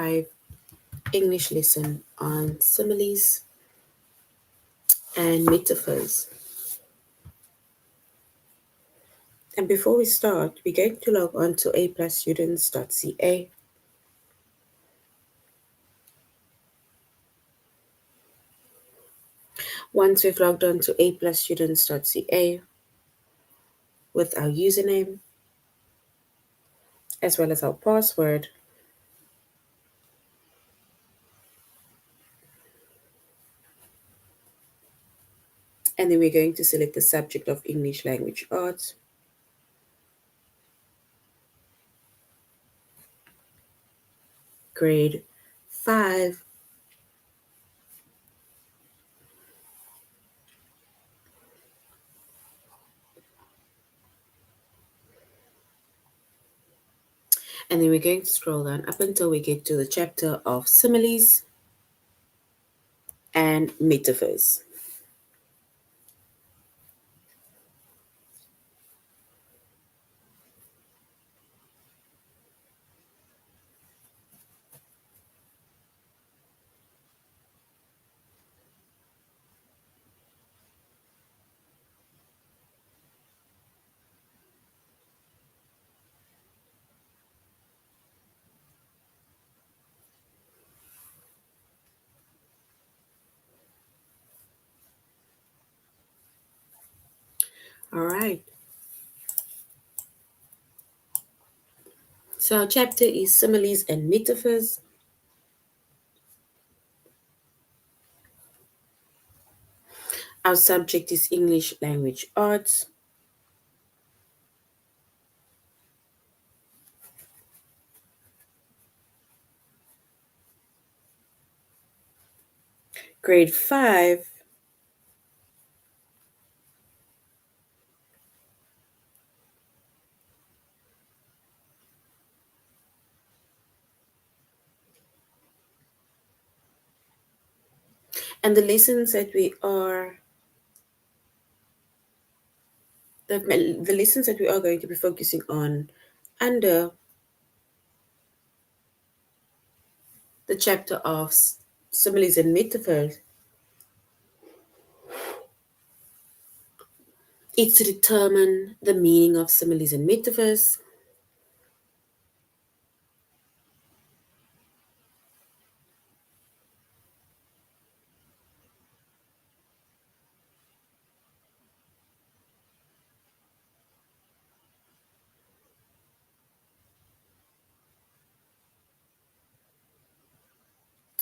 5 English lesson on similes and metaphors. And before we start, we're going to log on to aplusstudents.ca. Once we've logged on to aplusstudents.ca with our username as well as our password, and then we're going to select the subject of English Language Arts. Grade 5. And then we're going to scroll down up until we get to the chapter of similes and metaphors. All right. So our chapter is similes and metaphors. Our subject is English Language Arts. Grade 5. And the lessons that we are the lessons that we are going to be focusing on under the chapter of similes and metaphors is to determine the meaning of similes and metaphors,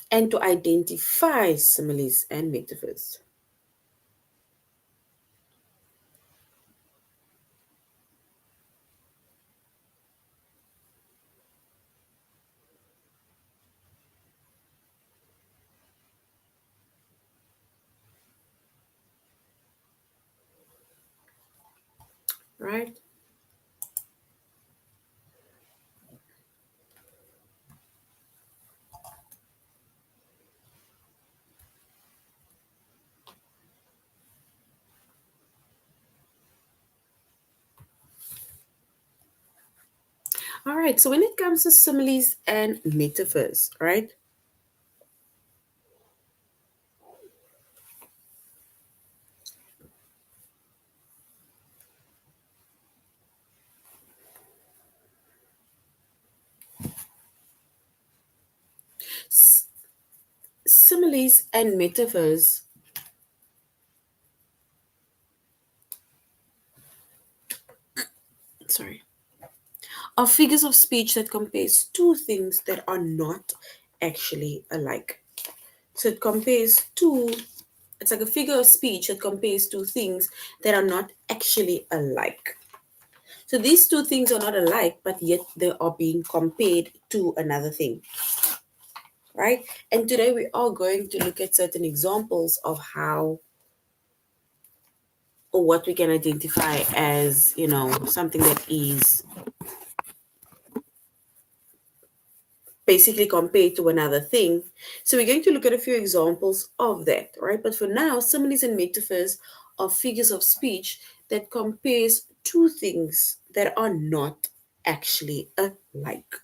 and to identify similes and metaphors. Right? All right, so when it comes to similes and metaphors, right? Similes and metaphors sorry, are figures of speech that compares two things that are not actually alike. So it's like a figure of speech that compares two things that are not actually alike. So these two things are not alike, but yet they are being compared to another thing, right? And today we are going to look at certain examples of how or what we can identify as, something that is basically compared to another thing. So we're going to look at a few examples of that, right? But for now, similes and metaphors are figures of speech that compares two things that are not actually alike.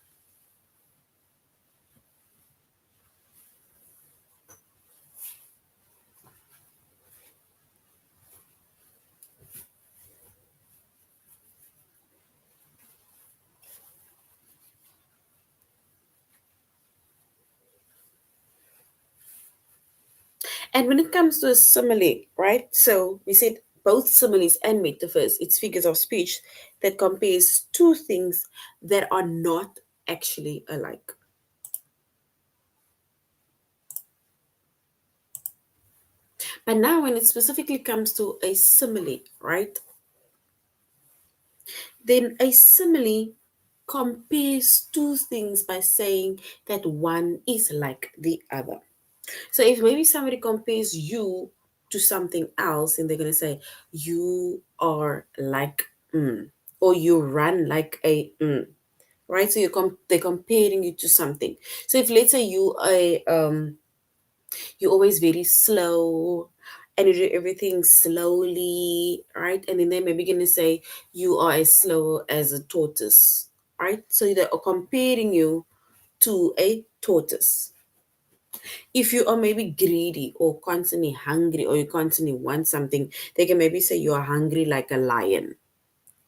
And when it comes to a simile, right? So we said both similes and metaphors, it's figures of speech that compares two things that are not actually alike. But now when it specifically comes to a simile, right? Then a simile compares two things by saying that one is like the other. So if maybe somebody compares you to something else and they're going to say, you are like, or you run like a, right? So they're comparing you to something. So if let's say you're always very slow and you do everything slowly, right? And then they maybe going to say, you are as slow as a tortoise, right? So they are comparing you to a tortoise. If you are maybe greedy or constantly hungry or you constantly want something, they can maybe say you are hungry like a lion,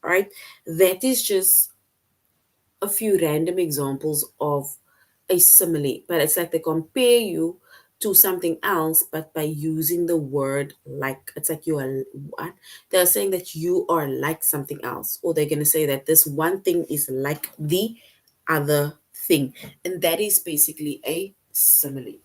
right? That is just a few random examples of a simile, but it's like they compare you to something else, but by using the word like, it's like you are what? They're saying that you are like something else, or they're going to say that this one thing is like the other thing, and that is basically a simile.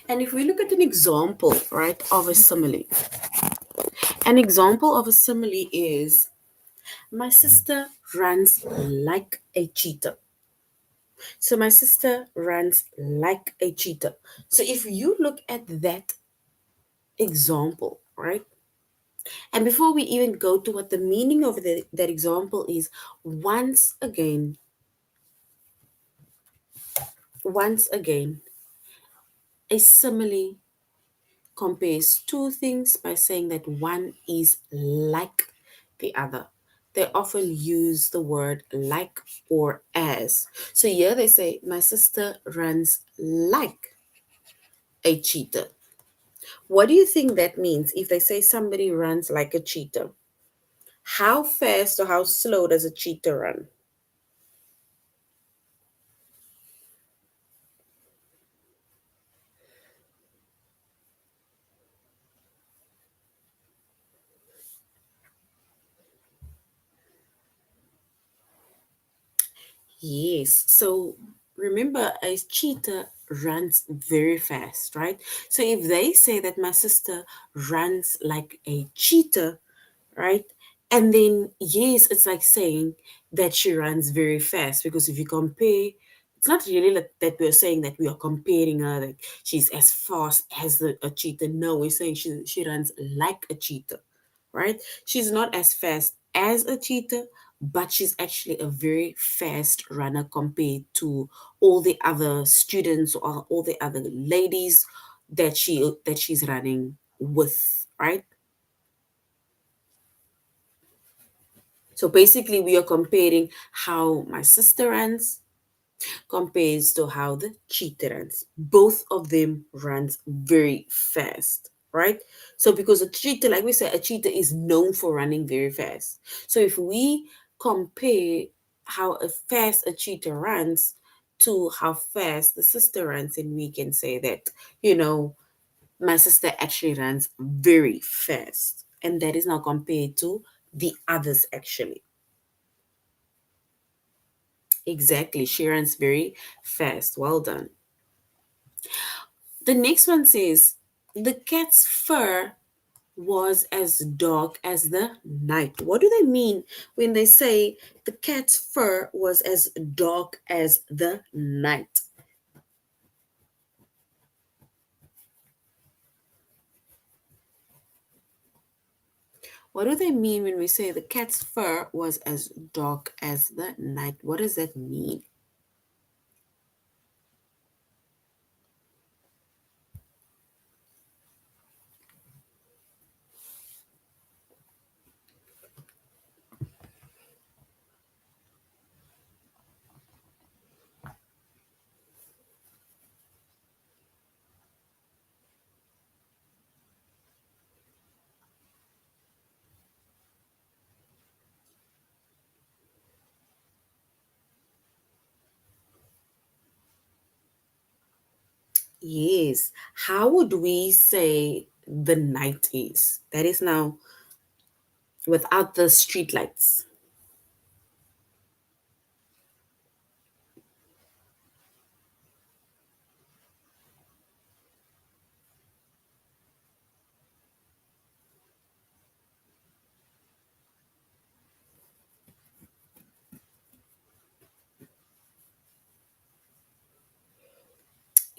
And if we look at an example, right, of a simile, an example of a simile is my sister runs like a cheetah. So my sister runs like a cheetah. So if you look at that example, right, and before we even go to what the meaning of that example is, once again, once again, a simile compares two things by saying that one is like the other. They often use the word like or as. So here they say, my sister runs like a cheetah. What do you think that means if they say somebody runs like a cheetah? How fast or how slow does a cheetah run? Yes. So remember, a cheetah runs very fast, right? So if they say that my sister runs like a cheetah, right? And then, yes, it's like saying that she runs very fast because if you compare, it's not really like that we're saying that we are comparing her, like she's as fast as a cheetah. No, we're saying she runs like a cheetah, right? She's not as fast as a cheetah, but she's actually a very fast runner compared to all the other students or all the other ladies that she's running with, right? So basically, we are comparing how my sister runs compares to how the cheetah runs. Both of them runs very fast, right? So because a cheetah, like we said, a cheetah is known for running very fast. So if we compare how fast a cheetah runs to how fast the sister runs, and we can say that, you know, my sister actually runs very fast. And that is now compared to the others actually. Exactly. She runs very fast. Well done. The next one says, the cat's fur was as dark as the night. What do they mean when they say the cat's fur was as dark as the night? What do they mean when we say the cat's fur was as dark as the night? What does that mean? Yes. How would we say the night is? That is now without the street lights.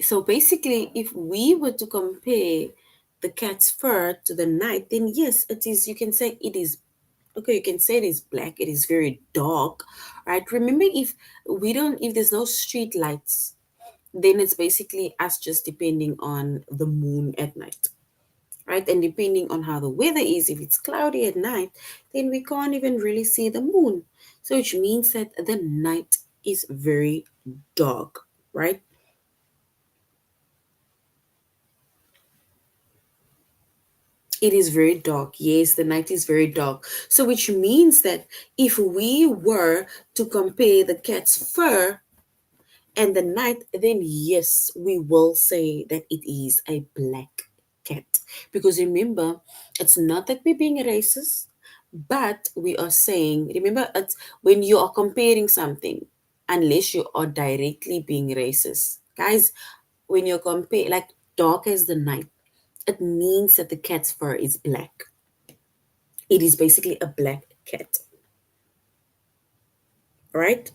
So basically, if we were to compare the cat's fur to the night, then yes, it is, you can say it is, okay, you can say it is black, it is very dark, right? Remember, if there's no street lights, then it's basically us just depending on the moon at night, right? And depending on how the weather is, if it's cloudy at night, then we can't even really see the moon. So which means that the night is very dark, right? It is very dark. Yes, the night is very dark. So which means that if we were to compare the cat's fur and the night, then yes, we will say that it is a black cat. Because remember, it's not that we're being racist, but we are saying, remember, it's when you are comparing something, unless you are directly being racist. Guys, when you compare, like dark as the night, it means that the cat's fur is black. It is basically a black cat, right?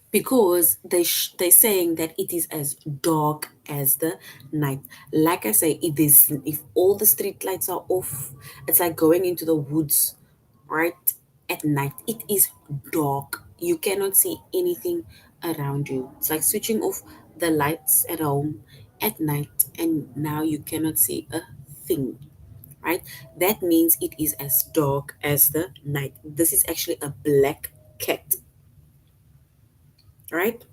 Because they're saying that it is as dark as the night. Like I say, if all the street lights are off, it's like going into the woods, right? At night, it is dark. You cannot see anything around you. It's like switching off the lights at home at night, and now you cannot see a thing, right? That means it is as dark as the night. This is actually a black cat, right?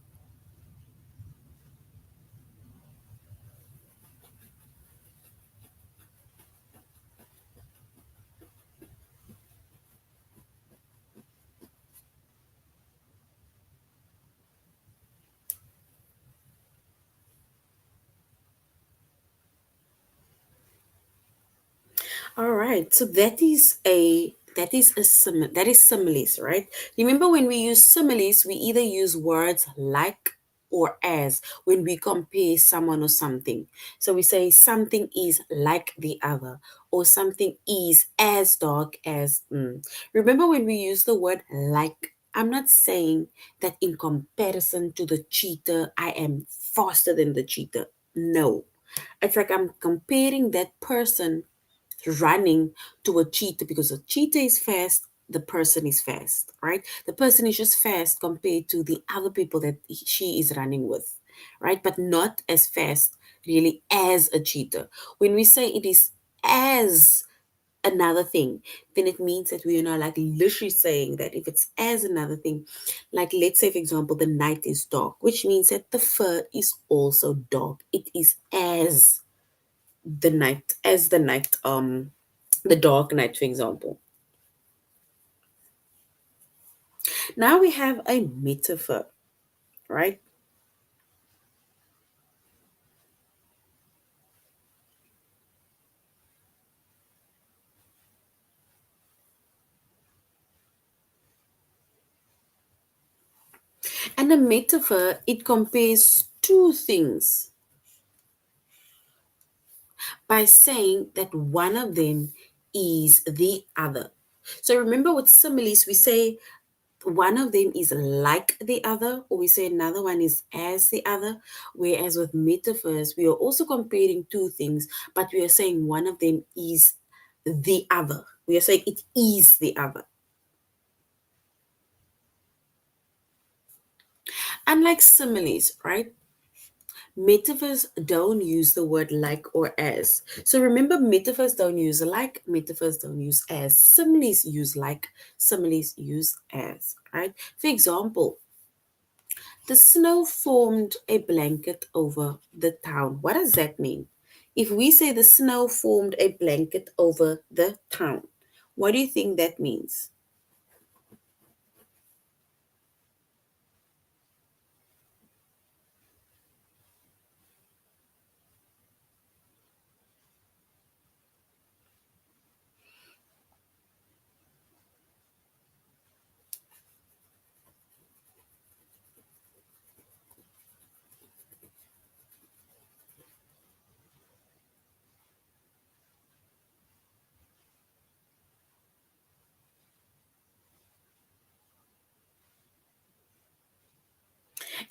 All right, so that is similes, right? Remember when we use similes, we either use words like or as when we compare someone or something. So we say something is like the other, or something is as dark as. Remember when we use the word like? I'm not saying that in comparison to the cheetah, I am faster than the cheetah. No, it's like I'm comparing that person running to a cheetah, because a cheetah is fast, the person is fast, right? The person is just fast compared to the other people that she is running with, right? But not as fast really as a cheetah. When we say it is as another thing, then it means that we are not like literally saying that if it's as another thing, like let's say for example the night is dark, which means that the fur is also dark. It is as the night, the dark night, for example. Now we have a metaphor, right? And a metaphor, it compares two things by saying that one of them is the other. So remember with similes, we say one of them is like the other, or we say another one is as the other. Whereas with metaphors, we are also comparing two things, but we are saying one of them is the other. We are saying it is the other. Unlike similes, right? Metaphors don't use the word like or as. So remember, metaphors don't use like, metaphors don't use as. Similes use like, similes use as, right? For example, the snow formed a blanket over the town. What does that mean? If we say the snow formed a blanket over the town, what do you think that means?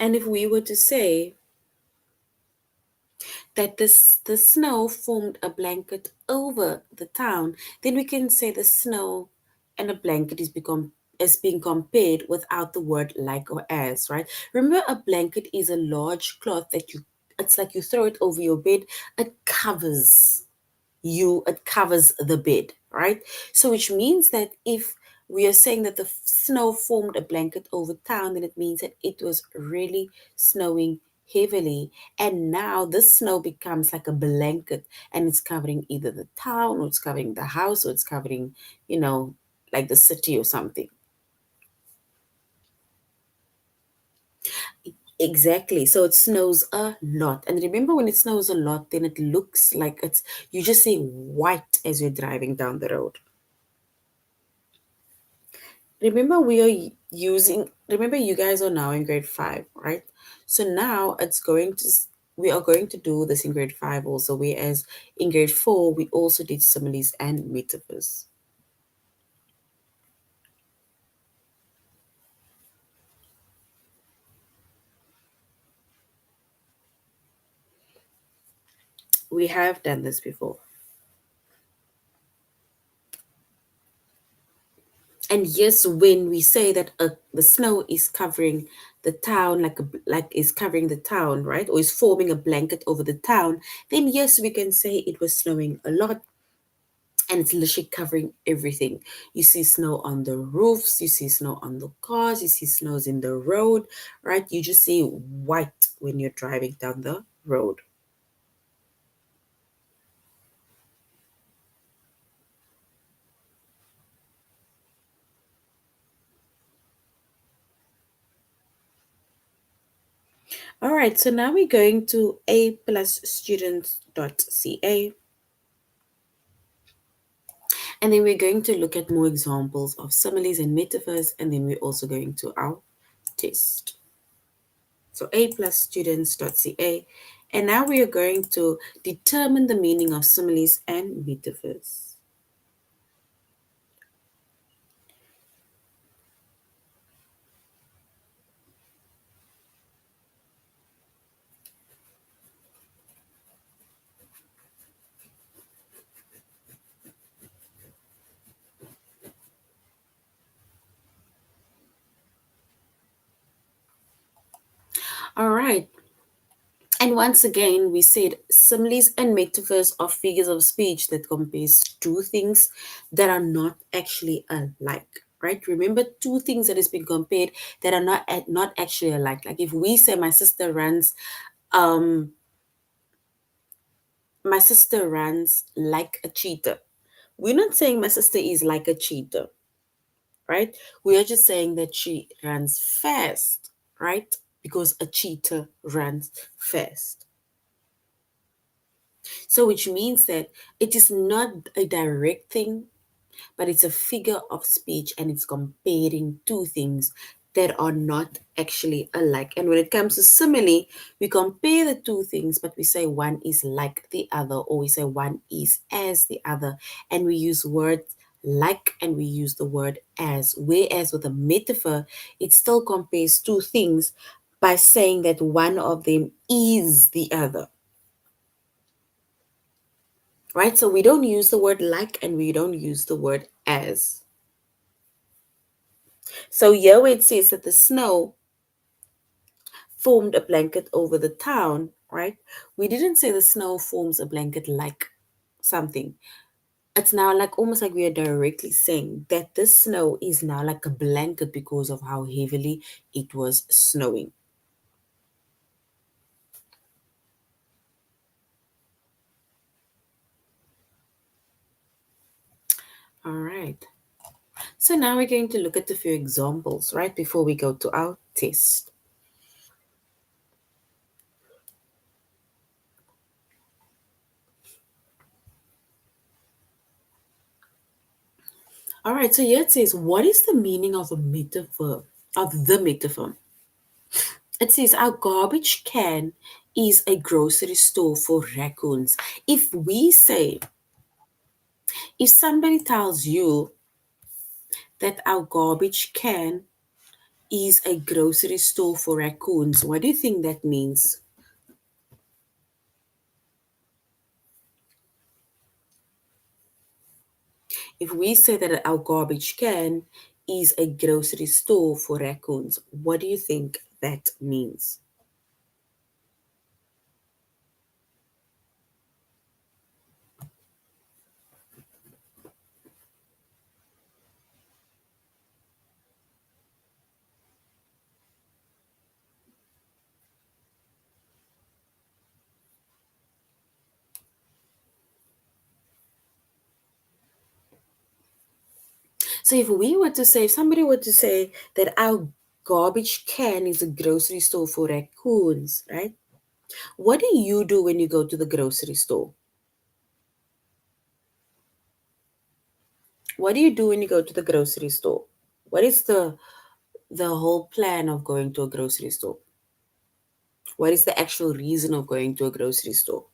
And if we were to say that the snow formed a blanket over the town, then we can say the snow and a blanket is being compared without the word like or as, right? Remember, a blanket is a large cloth that it's like you throw it over your bed. It covers the bed, right? So which means that if we are saying that the snow formed a blanket over town, then it means that it was really snowing heavily, and now this snow becomes like a blanket, and it's covering either the town, or it's covering the house, or it's covering, you know, like the city or something. Exactly. So it snows a lot. And remember, when it snows a lot, then it looks like you just see white as you're driving down the road. Remember, you guys are now in grade five, right? So now we are going to do this in grade five also, whereas in grade four, we also did similes and metaphors. We have done this before. And yes, when we say that the snow is covering the town, like is covering the town, right, or is forming a blanket over the town, then yes, we can say it was snowing a lot, and it's literally covering everything. You see snow on the roofs, you see snow on the cars, you see snows in the road, right? You just see white when you're driving down the road. All right, so now we're going to a plus students.ca, and then we're going to look at more examples of similes and metaphors, and then we're also going to our test. So a plus students.ca, and now we are going to determine the meaning of similes and metaphors. All right. And once again, we said similes and metaphors are figures of speech that compares two things that are not actually alike. Right? Remember, two things that is being compared that are not actually alike. Like if we say um my sister runs like a cheetah. We're not saying my sister is like a cheetah, right? We are just saying that she runs fast, right? Because a cheetah runs fast. So, which means that it is not a direct thing, but it's a figure of speech, and it's comparing two things that are not actually alike. And when it comes to simile, we compare the two things, but we say one is like the other, or we say one is as the other, and we use words like and we use the word as. Whereas with a metaphor, it still compares two things by saying that one of them is the other. Right? So we don't use the word like and we don't use the word as. So here where it says that the snow formed a blanket over the town, right? We didn't say the snow forms a blanket like something. It's now like almost like we are directly saying that this snow is now like a blanket because of how heavily it was snowing. All right. So now we're going to look at a few examples, right, before we go to our test. All right, so here it says, what is the meaning of a metaphor? Of the metaphor. It says, our garbage can is a grocery store for raccoons. If we say, if somebody tells you that our garbage can is a grocery store for raccoons. What do you think that means? If we say that our garbage can is a grocery store for raccoons, what do you think that means? So if somebody were to say that our garbage can is a grocery store for raccoons, right? What do you do when you go to the grocery store? What do you do when you go to the grocery store? What is the whole plan of going to a grocery store? What is the actual reason of going to a grocery store?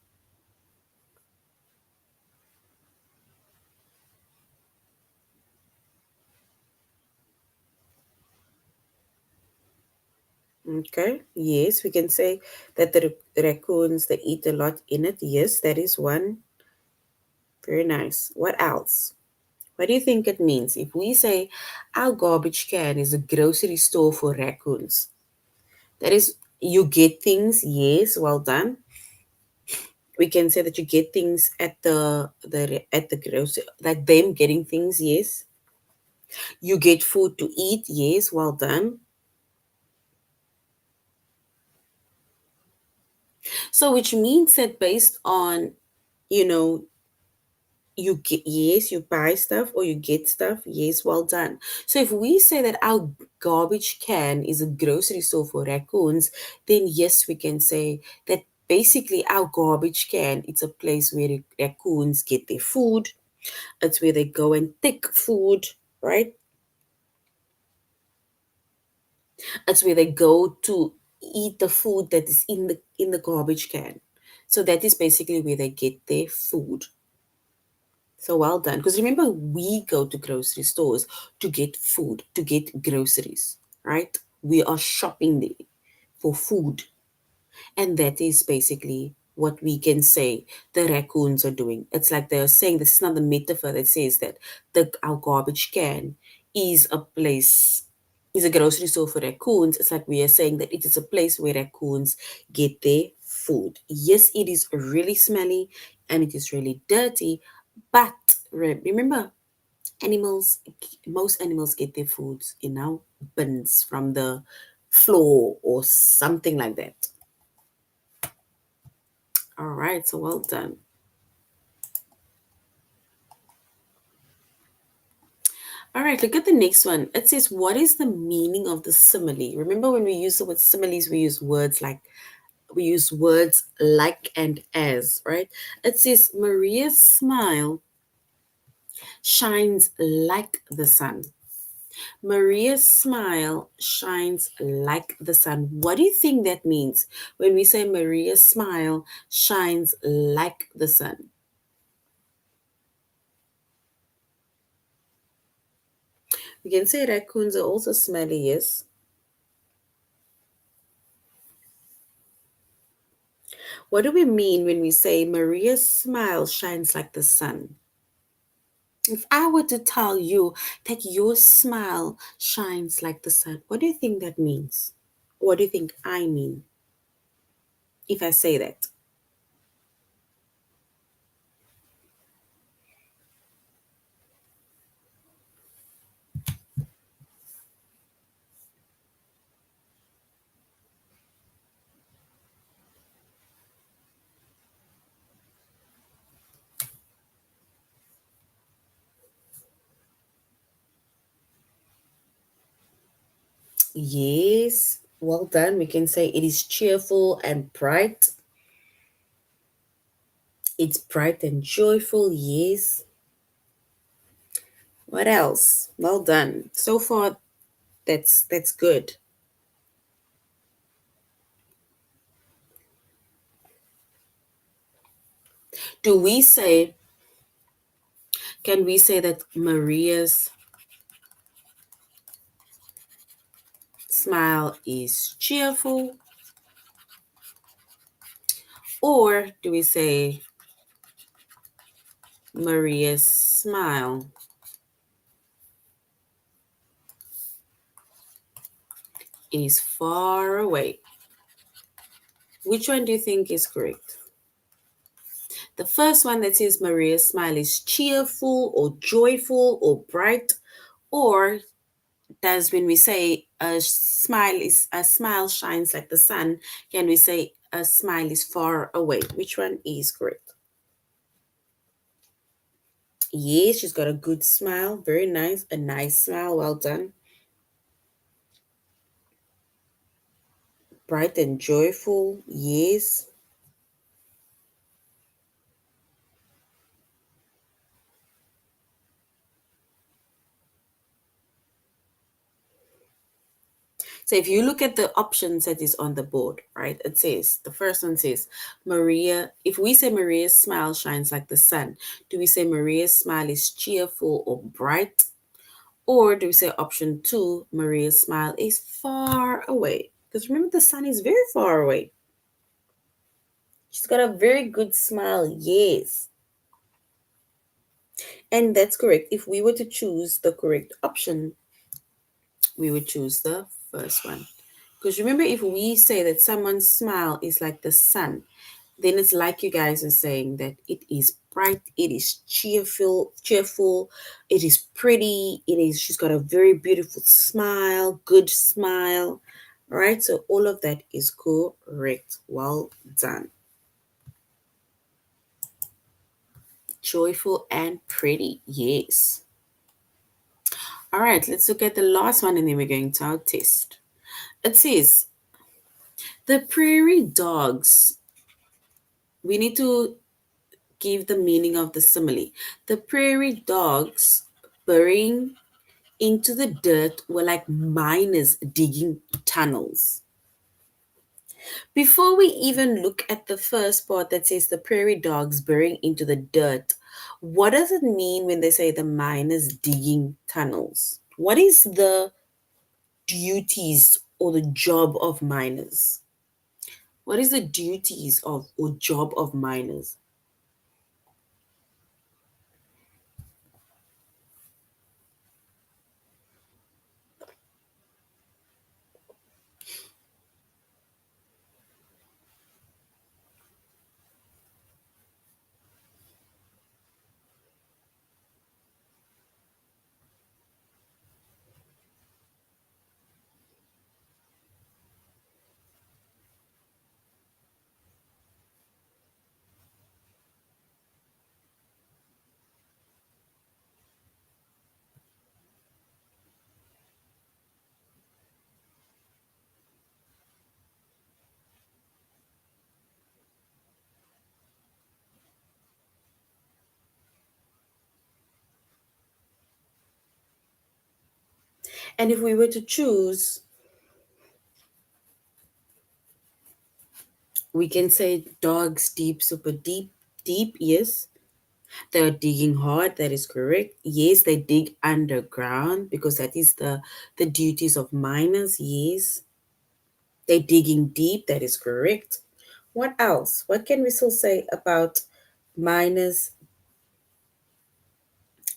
Okay, yes, we can say that the raccoons they eat a lot in it. Yes, that is one. Very nice. What else? What do you think it means if we say our garbage can is a grocery store for raccoons? That is, you get things. Yes, well done. We can say that you get things at the grocery, like them getting things. Yes, you get food to eat. Yes, well done. So, which means that based on, you know, you get, yes, you buy stuff or you get stuff, yes, well done. So, if we say that our garbage can is a grocery store for raccoons, then yes, we can say that basically our garbage can it's a place where raccoons get their food. It's where they go and take food, right? It's where they go to eat the food that is in the garbage can. So that is basically where they get their food. So well done. Because remember, we go to grocery stores to get food, to get groceries, right? We are shopping there for food. And that is basically what we can say the raccoons are doing. It's like they're saying this is not the metaphor that says that our garbage can is a place, is a grocery store for raccoons. It's like we are saying that it is a place where raccoons get their food. Yes, it is really smelly and it is really dirty, but remember, animals, most animals get their foods in our bins from the floor or something like that. All right, so well done. All right, look at the next one. It says, what is the meaning of the simile? Remember when we use the word similes, we use words like and as, right? It says, Maria's smile shines like the sun. Maria's smile shines like the sun. What do you think that means when we say Maria's smile shines like the sun? We can say raccoons are also smelly, yes. What do we mean when we say Maria's smile shines like the sun? If I were to tell you that your smile shines like the sun, what do you think that means? What do you think I mean if I say that? Yes, well done. We can say it is cheerful and bright. It's bright and joyful. Yes. What else? Well done. So far, that's good. Do we say? Can we say that Maria's smile is cheerful? Or do we say Maria's smile is far away? Which one do you think is correct? The first one that says Maria's smile is cheerful or joyful or bright, or does when we say a smile shines like the sun, can we say a smile is far away? Which one is correct? Yes, she's got a good smile. Very nice. A nice smile. Well done. Bright and joyful. Yes. So if you look at the options that is on the board, right, it says, the first one says, Maria, if we say Maria's smile shines like the sun, do we say Maria's smile is cheerful or bright? Or do we say option two, Maria's smile is far away? Because remember, the sun is very far away. She's got a very good smile, yes. And that's correct. If we were to choose the correct option, we would choose the first one. Because remember, if we say that someone's smile is like the sun, then it's like you guys are saying that it is bright, it is cheerful, it is pretty, she's got a very beautiful smile, good smile. All right, so all of that is correct. Well done. Joyful and pretty, yes. All right, let's look at the last one and then we're going to our test. It says, the prairie dogs, we need to give the meaning of the simile. The prairie dogs burying into the dirt were like miners digging tunnels. Before we even look at the first part that says the prairie dogs burying into the dirt, what does it mean when they say the miners digging tunnels? What is the duties or the job of miners? What is the duties of or job of miners? And if we were to choose, we can say dogs deep, super deep, deep, yes. They're digging hard, that is correct. Yes, they dig underground because that is the duties of miners, yes. They're digging deep, that is correct. What else? What can we still say about miners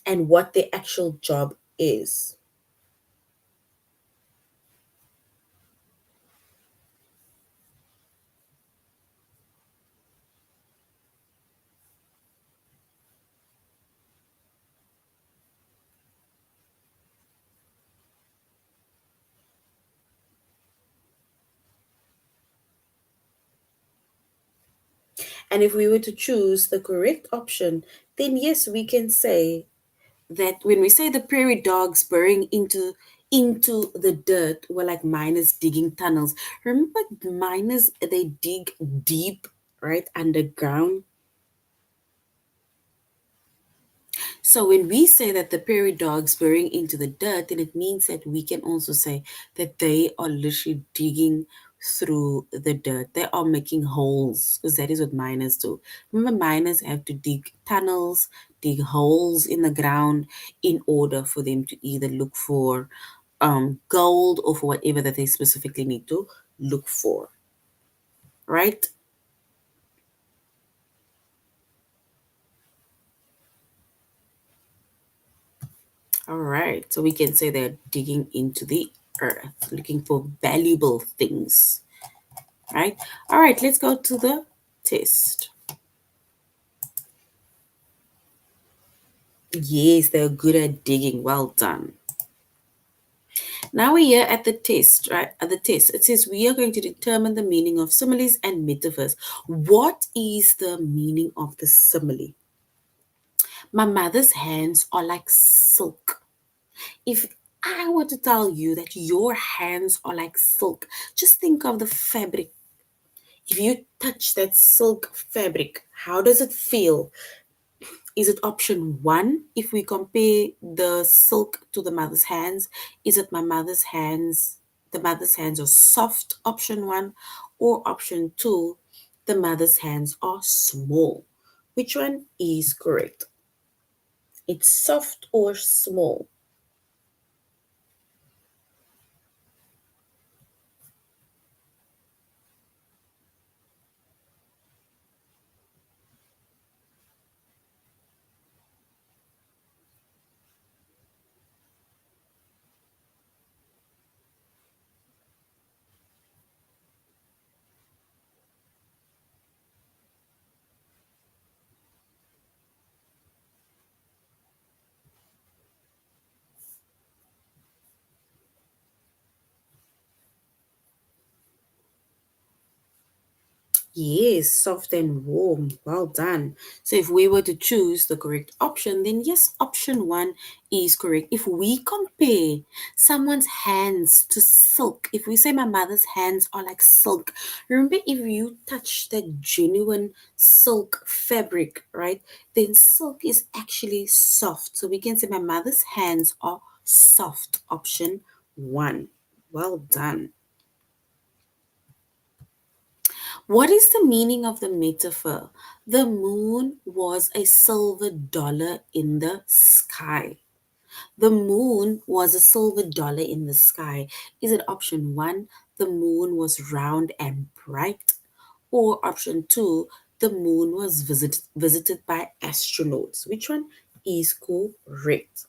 and what their actual job is? And if we were to choose the correct option, then yes, we can say that when we say the prairie dogs burrowing into the dirt were like miners digging tunnels. Remember, miners, they dig deep, right, underground. So when we say that the prairie dogs burrowing into the dirt, then it means that we can also say that they are literally digging through the dirt. They are making holes because that is what miners do. Remember, miners have to dig tunnels, dig holes in the ground in order for them to either look for gold or for whatever that they specifically need to look for, right? All right, so we can say they're digging into the earth, looking for valuable things, right? All right, let's go to the test. Yes, they're good at digging. Well done. Now we're here at the test, right? At the test, it says we are going to determine the meaning of similes and metaphors. What is the meaning of the simile? My mother's hands are like silk. If I were to tell you that your hands are like silk, just think of the fabric. If you touch that silk fabric, how does it feel? Is it option one? If we compare the silk to the mother's hands, is it my mother's hands? The mother's hands are soft, option one, or option two, the mother's hands are small. Which one is correct? It's soft or small. Yes, soft and warm. Well done. So if we were to choose the correct option, then yes, option one is correct. If we compare someone's hands to silk, if we say my mother's hands are like silk, remember if you touch that genuine silk fabric, right, then silk is actually soft. So we can say my mother's hands are soft. Option one. Well done. What is the meaning of the metaphor? The moon was a silver dollar in the sky. The moon was a silver dollar in the sky. Is it option one, the moon was round and bright? Or option two, the moon was visited by astronauts? Which one is correct?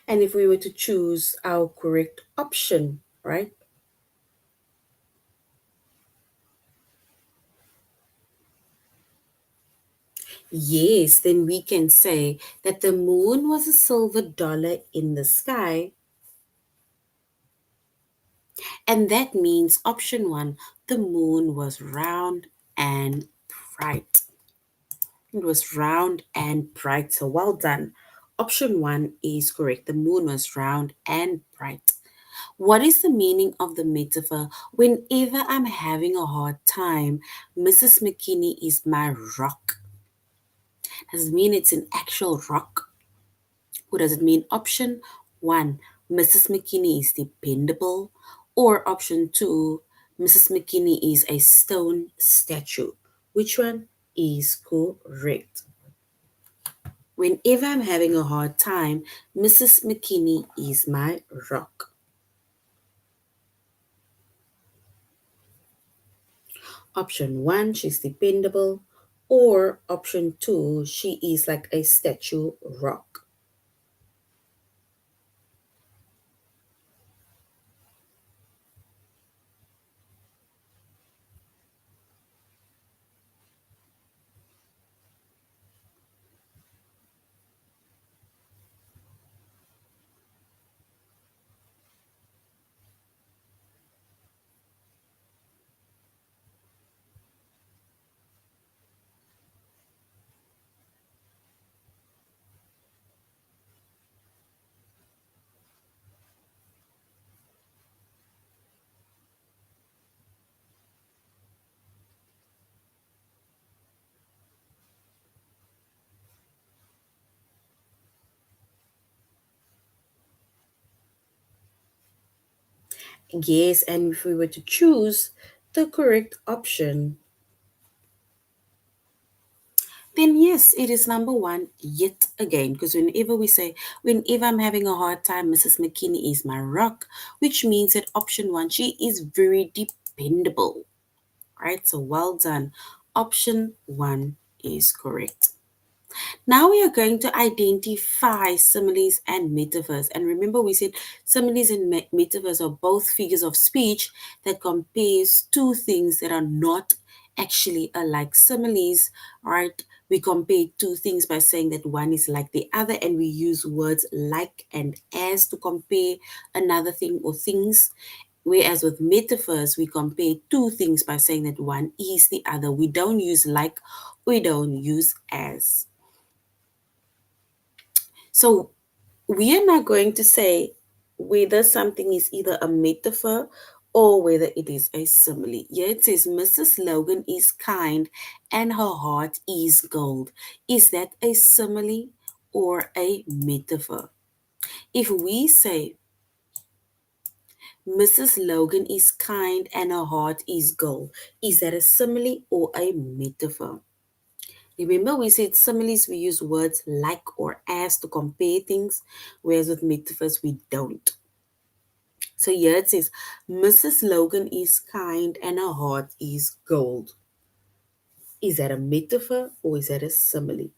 And if we were to choose our correct option, right? Yes, then we can say that the moon was a silver dollar in the sky, and that means option one, the moon was round and bright. It was round and bright, so well done. Option one is correct. The moon was round and bright. What is the meaning of the metaphor? Whenever I'm having a hard time, Mrs. McKinney is my rock. Does it mean it's an actual rock? What does it mean? Option one, Mrs. McKinney is dependable. Or option two, Mrs. McKinney is a stone statue. Which one is correct? Whenever I'm having a hard time, Mrs. McKinney is my rock. Option one, she's dependable. Or option two, she is like a statue rock. Yes, and if we were to choose the correct option, then yes, it is number one yet again. Because whenever we say, whenever I'm having a hard time, Mrs. McKinney is my rock, which means that option one, she is very dependable. Right? So well done. Option one is correct. Now we are going to identify similes and metaphors. And remember, we said similes and metaphors are both figures of speech that compares two things that are not actually alike. Similes, right? We compare two things by saying that one is like the other, and we use words like and as to compare another thing or things. Whereas with metaphors, we compare two things by saying that one is the other. We don't use like, we don't use as. So we are not going to say whether something is either a metaphor or whether it is a simile. Here it says Mrs. Logan is kind and her heart is gold. Is that a simile or a metaphor? If we say Mrs. Logan is kind and her heart is gold, is that a simile or a metaphor? Remember, we said similes, we use words like or as to compare things, whereas with metaphors, we don't. So here it says, Mrs. Logan is kind and her heart is gold. Is that a metaphor or is that a simile?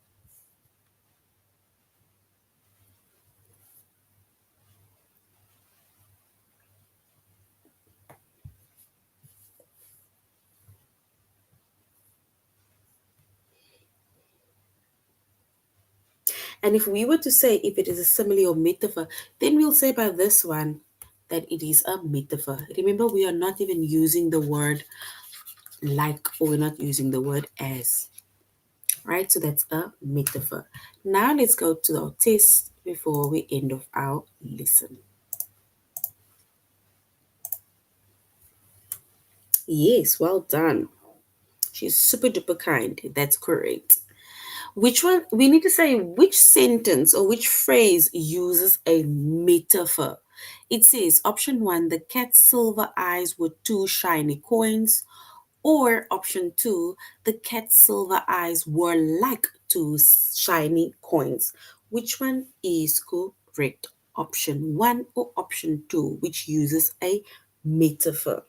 And if we were to say if it is a simile or metaphor, then we'll say by this one that it is a metaphor. Remember, we are not even using the word like or we're not using the word as. Right? So that's a metaphor. Now let's go to our test before we end of our lesson. Yes, well done. She's super duper kind. That's correct. Which one? We need to say which sentence or which phrase uses a metaphor. It says option one, the cat's silver eyes were two shiny coins. Or option two, the cat's silver eyes were like two shiny coins. Which one is correct? Option one or option two, which uses a metaphor?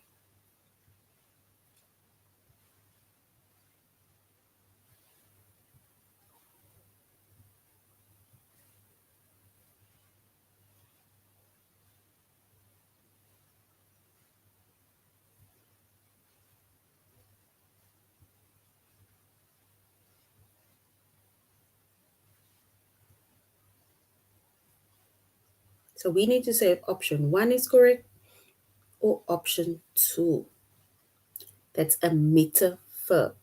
So we need to say if option one is correct or option two. That's a metaphor.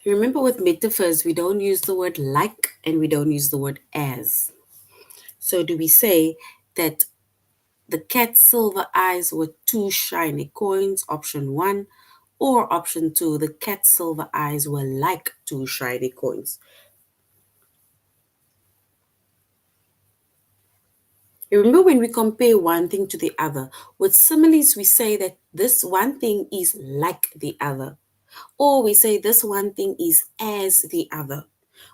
Remember, with metaphors, we don't use the word like and we don't use the word as. So, do we say that The cat's silver eyes were two shiny coins, option one. Or option two, the cat's silver eyes were like two shiny coins. Remember when we compare one thing to the other, with similes we say that this one thing is like the other, or we say this one thing is as the other.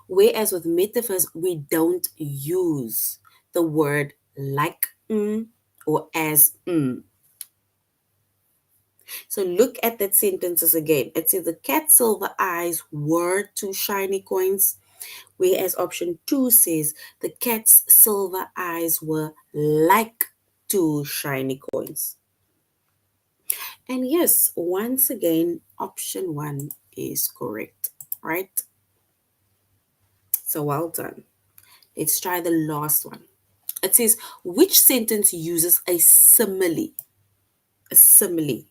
Whereas with metaphors, we don't use the word like or as. So look at that sentences again. It says the cat's silver eyes were two shiny coins, whereas option two says the cat's silver eyes were like two shiny coins. And yes, once again, option one is correct, right? So well done. Let's try the last one. It says, which sentence uses a simile? A simile.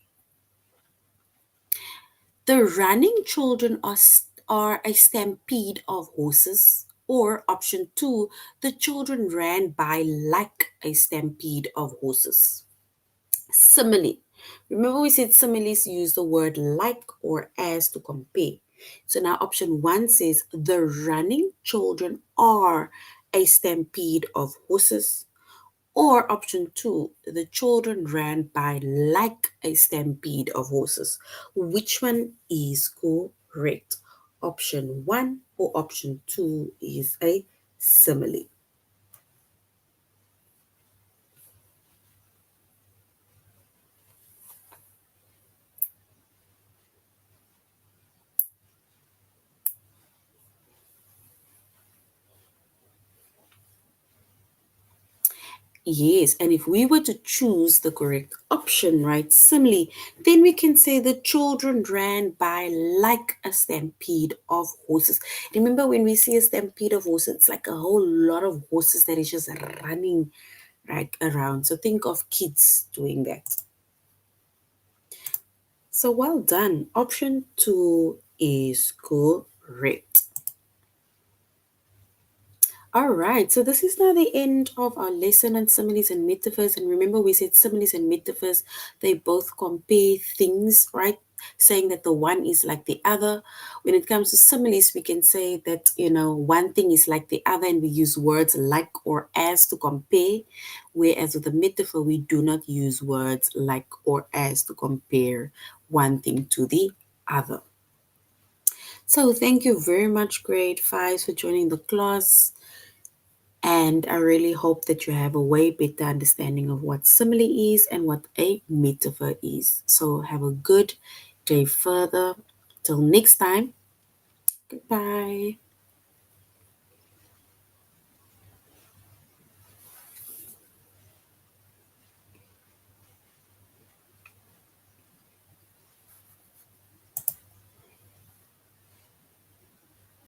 The running children are a stampede of horses. Or option two, the children ran by like a stampede of horses. Simile. Remember we said similes use the word like or as to compare. So now option one says the running children are a stampede of horses. Or option two, the children ran by like a stampede of horses. Which one is correct? Option one or option two is a simile. Yes, and if we were to choose the correct option, right, simile, then we can say the children ran by like a stampede of horses. Remember when we see a stampede of horses, it's like a whole lot of horses that is just running right around. So think of kids doing that. So well done. Option two is correct. All right, so this is now the end of our lesson on similes and metaphors. And remember, we said similes and metaphors, they both compare things, right? Saying that the one is like the other. When it comes to similes, we can say that, one thing is like the other, and we use words like or as to compare. Whereas with a metaphor, we do not use words like or as to compare one thing to the other. So thank you very much, grade fives, for joining the class. And I really hope that you have a way better understanding of what simile is and what a metaphor is. So have a good day further. Till next time, goodbye.